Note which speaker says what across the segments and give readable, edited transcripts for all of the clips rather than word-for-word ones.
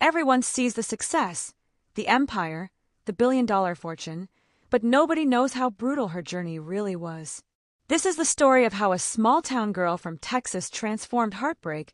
Speaker 1: Everyone sees the success, the empire, the billion-dollar fortune, but nobody knows how brutal her journey really was. This is the story of how a small-town girl from Texas transformed heartbreak,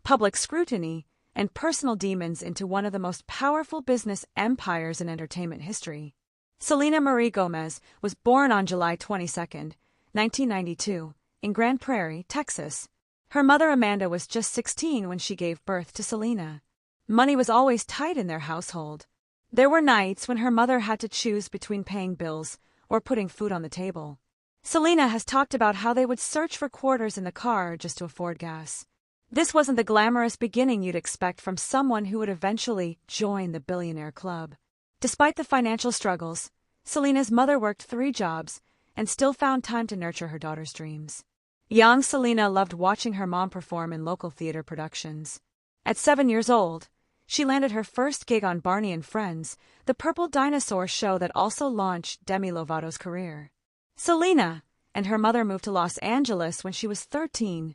Speaker 1: public scrutiny, and personal demons into one of the most powerful business empires in entertainment history. Selena Marie Gomez was born on July 22, 1992, in Grand Prairie, Texas. Her mother Amanda was just 16 when she gave birth to Selena. Money was always tight in their household. There were nights when her mother had to choose between paying bills or putting food on the table. Selena has talked about how they would search for quarters in the car just to afford gas. This wasn't the glamorous beginning you'd expect from someone who would eventually join the billionaire club. Despite the financial struggles, Selena's mother worked 3 jobs and still found time to nurture her daughter's dreams. Young Selena loved watching her mom perform in local theater productions. At 7 years old, she landed her first gig on Barney and Friends, the purple dinosaur show that also launched Demi Lovato's career. Selena and her mother moved to Los Angeles when she was 13,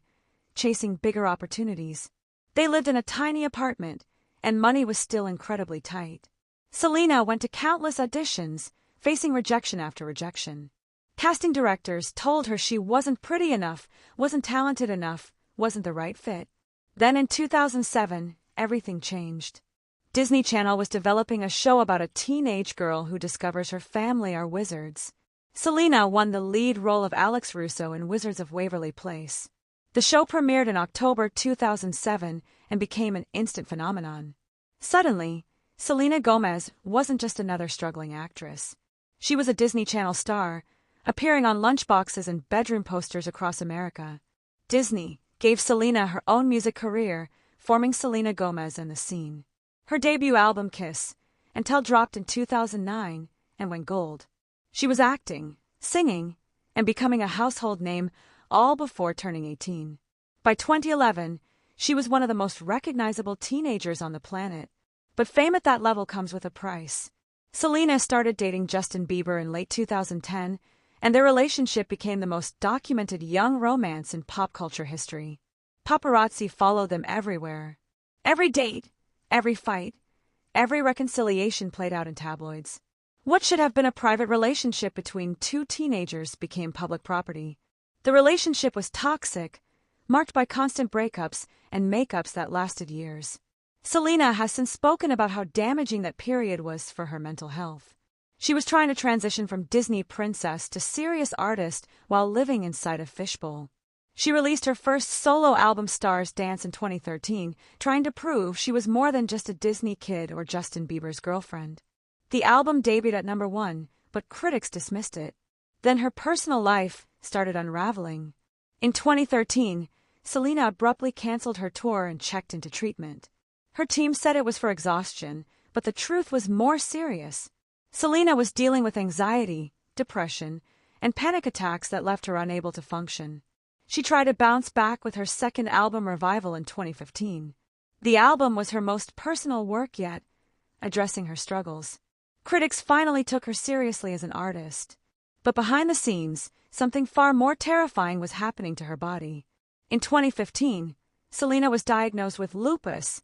Speaker 1: chasing bigger opportunities. They lived in a tiny apartment, and money was still incredibly tight. Selena went to countless auditions, facing rejection after rejection. Casting directors told her she wasn't pretty enough, wasn't talented enough, wasn't the right fit. Then in 2007, everything changed. Disney Channel was developing a show about a teenage girl who discovers her family are wizards. Selena won the lead role of Alex Russo in Wizards of Waverly Place. The show premiered in October 2007 and became an instant phenomenon. Suddenly, Selena Gomez wasn't just another struggling actress. She was a Disney Channel star, appearing on lunchboxes and bedroom posters across America. Disney gave Selena her own music career, forming Selena Gomez and the Scene. Her debut album Kiss and Tell dropped in 2009 and went gold. She was acting, singing, and becoming a household name all before turning 18. By 2011, she was one of the most recognizable teenagers on the planet. But fame at that level comes with a price. Selena started dating Justin Bieber in late 2010, and their relationship became the most documented young romance in pop culture history. Paparazzi followed them everywhere. Every date, every fight, every reconciliation played out in tabloids. What should have been a private relationship between 2 teenagers became public property. The relationship was toxic, marked by constant breakups and makeups that lasted years. Selena has since spoken about how damaging that period was for her mental health. She was trying to transition from Disney princess to serious artist while living inside a fishbowl. She released her first solo album Stars Dance in 2013, trying to prove she was more than just a Disney kid or Justin Bieber's girlfriend. The album debuted at number 1, but critics dismissed it. Then her personal life started unraveling. In 2013, Selena abruptly canceled her tour and checked into treatment. Her team said it was for exhaustion, but the truth was more serious. Selena was dealing with anxiety, depression, and panic attacks that left her unable to function. She tried to bounce back with her second album Revival in 2015. The album was her most personal work yet, addressing her struggles. Critics finally took her seriously as an artist. But behind the scenes, something far more terrifying was happening to her body. In 2015, Selena was diagnosed with lupus,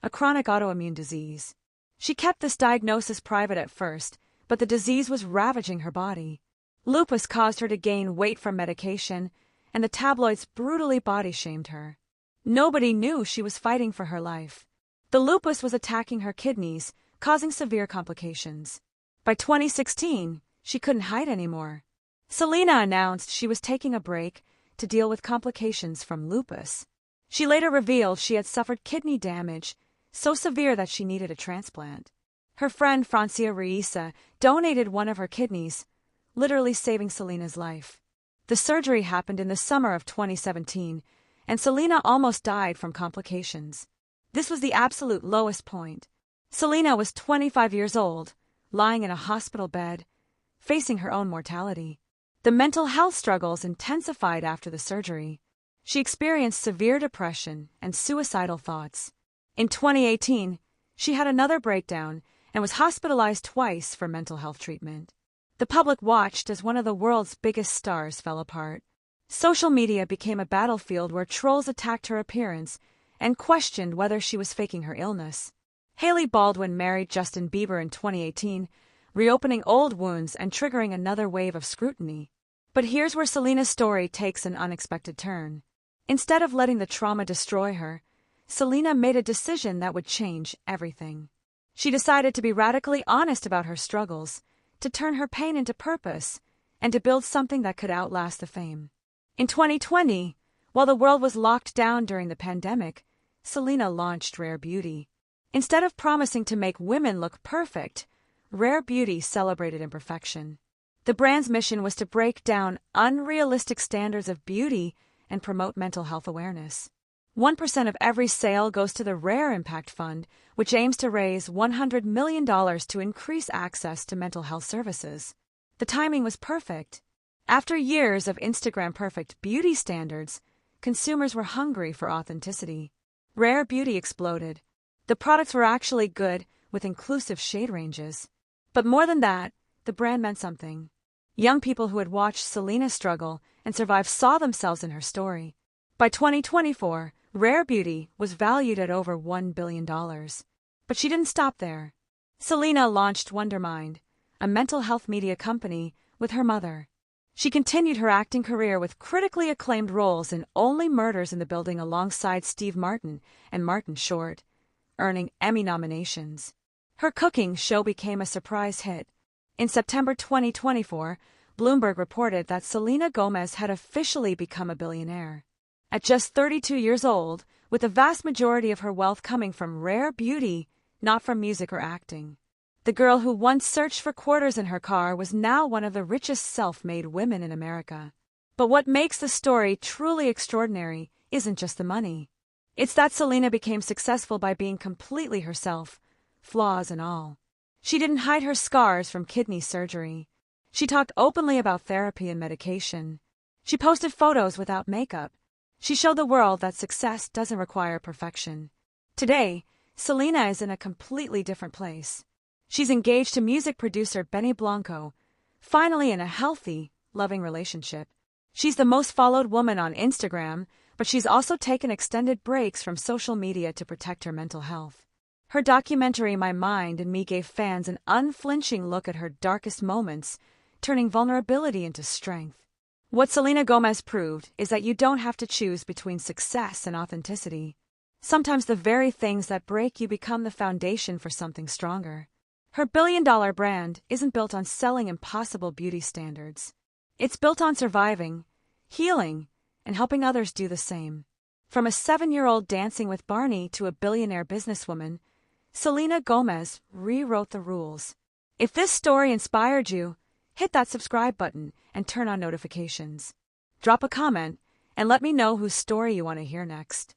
Speaker 1: a chronic autoimmune disease. She kept this diagnosis private at first, but the disease was ravaging her body. Lupus caused her to gain weight from medication, and the tabloids brutally body-shamed her. Nobody knew she was fighting for her life. The lupus was attacking her kidneys, causing severe complications. By 2016, she couldn't hide anymore. Selena announced she was taking a break to deal with complications from lupus. She later revealed she had suffered kidney damage, so severe that she needed a transplant. Her friend Francia Reisa donated one of her kidneys, literally saving Selena's life. The surgery happened in the summer of 2017, and Selena almost died from complications. This was the absolute lowest point. Selena was 25 years old, lying in a hospital bed, facing her own mortality. The mental health struggles intensified after the surgery. She experienced severe depression and suicidal thoughts. In 2018, she had another breakdown and was hospitalized twice for mental health treatment. The public watched as one of the world's biggest stars fell apart. Social media became a battlefield where trolls attacked her appearance and questioned whether she was faking her illness. Hailey Baldwin married Justin Bieber in 2018, reopening old wounds and triggering another wave of scrutiny. But here's where Selena's story takes an unexpected turn. Instead of letting the trauma destroy her, Selena made a decision that would change everything. She decided to be radically honest about her struggles, to turn her pain into purpose, and to build something that could outlast the fame. In 2020, while the world was locked down during the pandemic, Selena launched Rare Beauty. Instead of promising to make women look perfect, Rare Beauty celebrated imperfection. The brand's mission was to break down unrealistic standards of beauty and promote mental health awareness. 1% of every sale goes to the Rare Impact Fund, which aims to raise $100 million to increase access to mental health services. The timing was perfect. After years of Instagram-perfect beauty standards, consumers were hungry for authenticity. Rare Beauty exploded. The products were actually good, with inclusive shade ranges. But more than that, the brand meant something. Young people who had watched Selena struggle and survive saw themselves in her story. By 2024, Rare Beauty was valued at over $1 billion. But she didn't stop there. Selena launched Wondermind, a mental health media company, with her mother. She continued her acting career with critically acclaimed roles in Only Murders in the Building alongside Steve Martin and Martin Short, earning Emmy nominations. Her cooking show became a surprise hit. In September 2024, Bloomberg reported that Selena Gomez had officially become a billionaire. At just 32 years old, with the vast majority of her wealth coming from Rare Beauty, not from music or acting. The girl who once searched for quarters in her car was now one of the richest self-made women in America. But what makes the story truly extraordinary isn't just the money. It's that Selena became successful by being completely herself, flaws and all. She didn't hide her scars from kidney surgery. She talked openly about therapy and medication. She posted photos without makeup. She showed the world that success doesn't require perfection. Today, Selena is in a completely different place. She's engaged to music producer Benny Blanco, finally in a healthy, loving relationship. She's the most followed woman on Instagram, but she's also taken extended breaks from social media to protect her mental health. Her documentary My Mind and Me gave fans an unflinching look at her darkest moments, turning vulnerability into strength. What Selena Gomez proved is that you don't have to choose between success and authenticity. Sometimes the very things that break you become the foundation for something stronger. Her billion-dollar brand isn't built on selling impossible beauty standards. It's built on surviving, healing, and helping others do the same. From a 7-year-old dancing with Barney to a billionaire businesswoman, Selena Gomez rewrote the rules. If this story inspired you, hit that subscribe button and turn on notifications. Drop a comment and let me know whose story you want to hear next.